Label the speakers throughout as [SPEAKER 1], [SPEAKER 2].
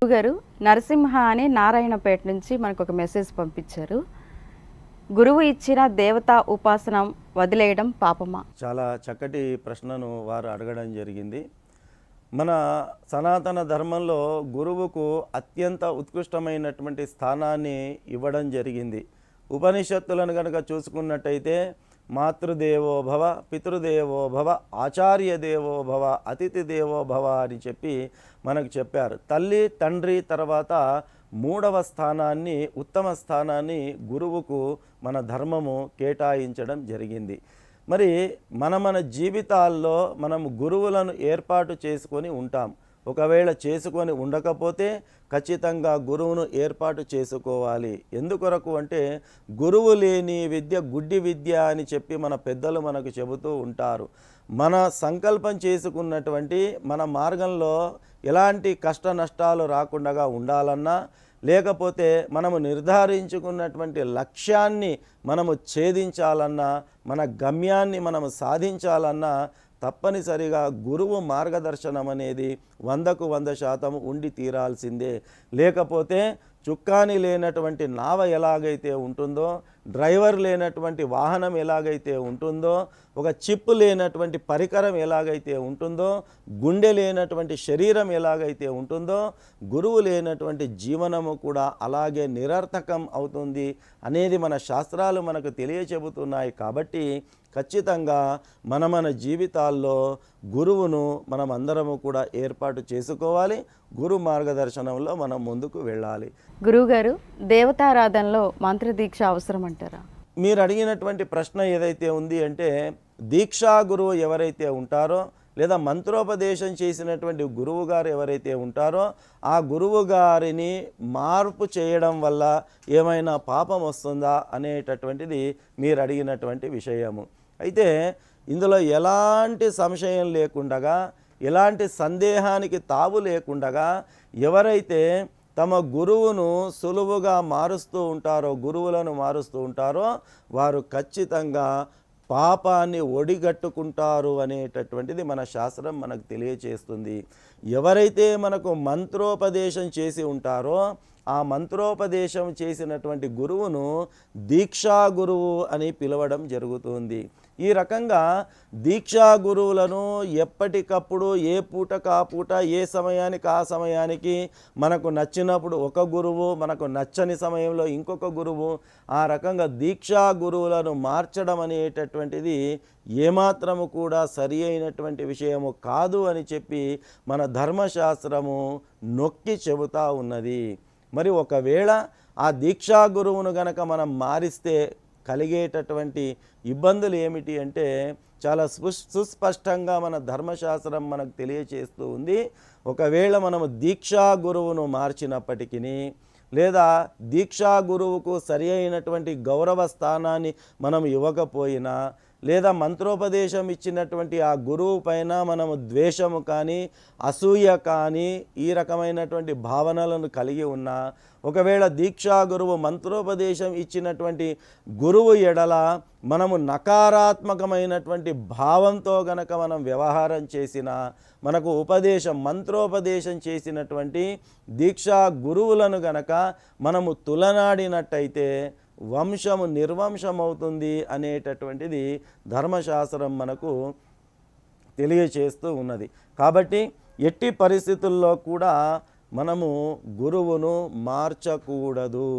[SPEAKER 1] గురుగారు నరసింహ అని నారాయణపేట నుంచి మనకు ఒక మెసేజ్ పంపించారు. గురువు ఇచ్చిన దేవతా ఉపాసన వదిలేయడం పాపమా?
[SPEAKER 2] చాలా చక్కటి ప్రశ్నను వారు అడగడం జరిగింది. మన సనాతన ధర్మంలో గురువుకు అత్యంత ఉత్కృష్టమైనటువంటి స్థానాన్ని ఇవ్వడం జరిగింది. ఉపనిషత్తులను కనుక చూసుకున్నట్టయితే మాతృదేవో భవ, పితృదేవో భవ, ఆచార్య దేవో భవ, అతిథి దేవో భవ అని చెప్పి మనకు చెప్పారు. తల్లి తండ్రి తర్వాత మూడవ స్థానాన్ని, ఉత్తమ స్థానాన్ని గురువుకు మన ధర్మము కేటాయించడం జరిగింది. మరి మన జీవితాల్లో మనం గురువులను ఏర్పాటు చేసుకొని ఉంటాం. ఒకవేళ చేసుకొని ఉండకపోతే ఖచ్చితంగా గురువును ఏర్పాటు చేసుకోవాలి. ఎందుకొరకు అంటే గురువు లేని విద్య గుడ్డి విద్య అని చెప్పి మన పెద్దలు మనకు చెబుతూ ఉంటారు. మన సంకల్పం చేసుకున్నటువంటి మన మార్గంలో ఎలాంటి కష్ట నష్టాలు రాకుండా ఉండాలన్నా, లేకపోతే మనము నిర్ధారించుకున్నటువంటి లక్ష్యాన్ని మనము ఛేదించాలన్నా, మన గమ్యాన్ని మనము సాధించాలన్నా తప్పనిసరిగా గురువు మార్గదర్శనం అనేది 100కు 100% ఉండి తీరాల్సిందే. లేకపోతే చుక్కాని లేనటువంటి నావ ఎలాగైతే ఉంటుందో, డ్రైవర్ లేనటువంటి వాహనం ఎలాగైతే ఉంటుందో, ఒక చిప్ లేనటువంటి పరికరం ఎలాగైతే ఉంటుందో, గుండె లేనటువంటి శరీరం ఎలాగైతే ఉంటుందో, గురువు లేనటువంటి జీవనము కూడా అలాగే నిరర్థకం అవుతుంది అనేది మన శాస్త్రాలు మనకు తెలియచెబుతున్నాయి. కాబట్టి ఖచ్చితంగా మన జీవితాల్లో గురువును మనం అందరము కూడా ఏర్పాటు చేసుకోవాలి. గురు మార్గదర్శనంలో మనం ముందుకు వెళ్ళాలి.
[SPEAKER 1] గురువుగారు, దేవతారాధనలో మంత్రదీక్ష అవసరం అంటారా?
[SPEAKER 2] మీరు అడిగినటువంటి ప్రశ్న ఏదైతే ఉంది అంటే, దీక్షా గురువు ఎవరైతే ఉంటారో లేదా మంత్రోపదేశం చేసినటువంటి గురువు గారు ఎవరైతే ఉంటారో ఆ గురువు గారిని మార్పు చేయడం వల్ల ఏమైనా పాపం వస్తుందా అనేటటువంటిది మీరు అడిగినటువంటి విషయము. అయితే ఇందులో ఎలాంటి సంశయం లేకుండగా, ఎలాంటి సందేహానికి తావు లేకుండగా ఎవరైతే తమ గురువును సులువుగా మారుస్తూ ఉంటారో, గురువులను మారుస్తూ ఉంటారో వారు ఖచ్చితంగా పాపాన్ని ఒడిగట్టుకుంటారు అనేటటువంటిది మన శాస్త్రం మనకు తెలియచేస్తుంది. ఎవరైతే మనకు మంత్రోపదేశం చేసి ఉంటారో ఆ మంత్రోపదేశం చేసినటువంటి గురువును దీక్షా గురువు అని పిలవడం జరుగుతుంది. ఈ రకంగా దీక్షా గురువులను ఎప్పటికప్పుడు ఏ పూటకు ఆ పూట, ఏ సమయానికి ఆ సమయానికి మనకు నచ్చినప్పుడు ఒక గురువు, మనకు నచ్చని సమయంలో ఇంకొక గురువు, ఆ రకంగా దీక్షా గురువులను మార్చడం అనేటటువంటిది ఏమాత్రము కూడా సరి అయినటువంటి విషయము కాదు అని చెప్పి మన ధర్మశాస్త్రము నొక్కి చెబుతా ఉన్నది. మరి ఒకవేళ ఆ దీక్షా గురువును గనక మనం మారిస్తే కలిగేటటువంటి ఇబ్బందులు ఏమిటి అంటే చాలా సుస్పష్టంగా మన ధర్మశాస్త్రం మనకు తెలియచేస్తూ ఉంది. ఒకవేళ మనము దీక్షా గురువును మార్చినప్పటికీ లేదా దీక్షా గురువుకు సరి అయినటువంటి గౌరవ స్థానాన్ని మనం ఇవ్వకపోయినా, లేదా మంత్రోపదేశం ఇచ్చినటువంటి ఆ గురువు పైన మనము ద్వేషము కానీ, అసూయ కానీ, ఈ రకమైనటువంటి భావనలను కలిగి ఉన్నా, ఒకవేళ దీక్షా గురువు మంత్రోపదేశం ఇచ్చినటువంటి గురువు ఎడల మనము నకారాత్మకమైనటువంటి భావంతో గనక మనం వ్యవహారం చేసినా, మనకు మంత్రోపదేశం చేసినటువంటి దీక్షా గురువులను గనక మనము తులనాడినట్టయితే వంశము నిర్వంశమవుతుంది అనేటటువంటిది ధర్మశాస్త్రం మనకు తెలియచేస్తూ ఉన్నది. కాబట్టి ఎట్టి పరిస్థితుల్లో కూడా మనము గురువును మార్చకూడదు.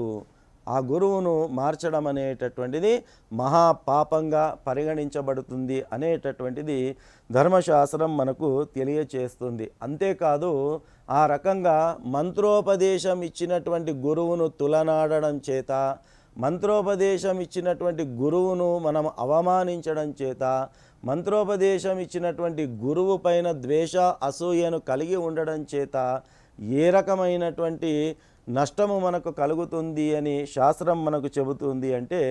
[SPEAKER 2] ఆ గురువును మార్చడం అనేటటువంటిది మహాపాపంగా పరిగణించబడుతుంది అనేటటువంటిది ధర్మశాస్త్రం మనకు తెలియచేస్తుంది. అంతేకాదు ఆ రకంగా మంత్రోపదేశం ఇచ్చినటువంటి గురువును తులనాడడం చేత, మంత్రోపదేశం ఇచ్చినటువంటి గురువును మనం అవమానించడం చేత, మంత్రోపదేశం ఇచ్చినటువంటి గురువు పైన ద్వేష అసూయను కలిగి ఉండడం చేత ఏ రకమైనటువంటి నష్టము మనకు కలుగుతుంది అని శాస్త్రం మనకు చెబుతుంది అంటే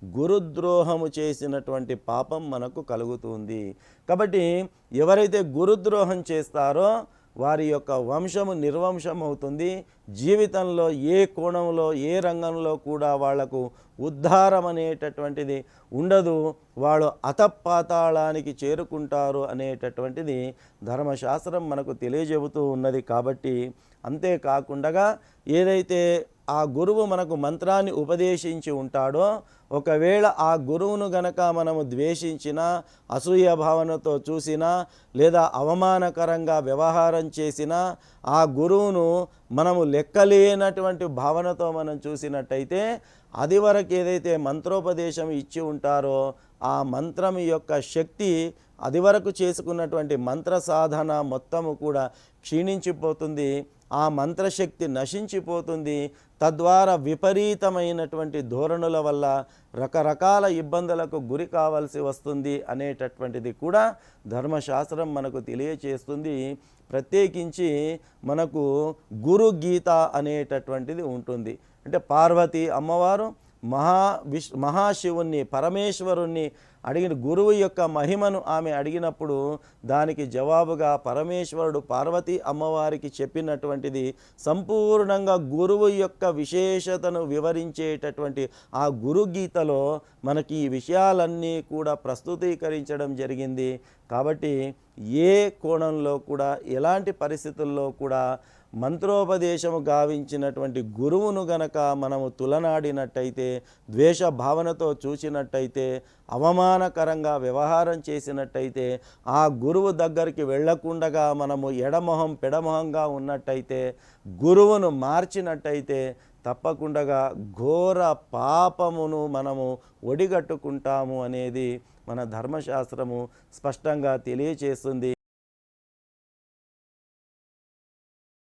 [SPEAKER 2] గురుద్రోహము చేసినటువంటి పాపం మనకు కలుగుతుంది. కాబట్టి ఎవరైతే గురుద్రోహం చేస్తారో వారి యొక్క వంశము నిర్వంశం అవుతుంది. జీవితంలో ఏ కోణంలో ఏ రంగంలో కూడా వాళ్లకు ఉద్ధారం అనేటటువంటిది ఉండదు. వాళ్ళు అతపాతాళానికి చేరుకుంటారు అనేటటువంటిది ధర్మశాస్త్రం మనకు తెలియజెబుతూ ఉన్నది. కాబట్టి అంతేకాకుండా ఏదైతే ఆ గురువు మనకు మంత్రాన్ని ఉపదేశించి ఉంటాడో, ఒకవేళ ఆ గురువును గనక మనము ద్వేషించినా, అసూయ భావనతో చూసినా, లేదా అవమానకరంగా వ్యవహారం చేసినా, ఆ గురువును మనము లెక్కలేనటువంటి భావనతో మనం చూసినట్టయితే, అది వరకు ఏదైతే మంత్రోపదేశం ఇచ్చి ఉంటారో ఆ మంత్రం యొక్క శక్తి, అది వరకు చేసుకున్నటువంటి మంత్ర సాధన మొత్తము కూడా క్షీణించిపోతుంది. ఆ మంత్రశక్తి నశించిపోతుంది. తద్వారా విపరీతమైనటువంటి ధోరణుల వల్ల రకరకాల ఇబ్బందులకు గురి కావాల్సి వస్తుంది అనేటటువంటిది కూడా ధర్మశాస్త్రం మనకు తెలియచేస్తుంది. ప్రత్యేకించి మనకు గురు గీత అనేటటువంటిది ఉంటుంది. అంటే పార్వతి అమ్మవారు మహాశివుణ్ణి, పరమేశ్వరుణ్ణి అడిగిన గురువు యొక్క మహిమను ఆమె అడిగినప్పుడు దానికి జవాబుగా పరమేశ్వరుడు పార్వతీ అమ్మవారికి చెప్పినటువంటిది సంపూర్ణంగా గురువు యొక్క విశేషతను వివరించేటటువంటి ఆ గురు గీతలో మనకి ఈ విషయాలన్నీ కూడా ప్రస్తుతీకరించడం జరిగింది. కాబట్టి ఏ కోణంలో కూడా ఎలాంటి పరిస్థితుల్లో కూడా మంత్రోపదేశము గావించినటువంటి గురువును గనక మనము తులనాడినట్టయితే, ద్వేష భావనతో చూసినట్టయితే, అవమానకరంగా వ్యవహారం చేసినట్టయితే, ఆ గురువు దగ్గరికి వెళ్ళకుండగా మనము ఎడమొహం పెడమొహంగా ఉన్నట్టయితే, గురువును మార్చినట్టయితే తప్పకుండా ఘోర పాపమును మనము ఒడిగట్టుకుంటాము అనేది మన ధర్మశాస్త్రము స్పష్టంగా తెలియచేస్తుంది.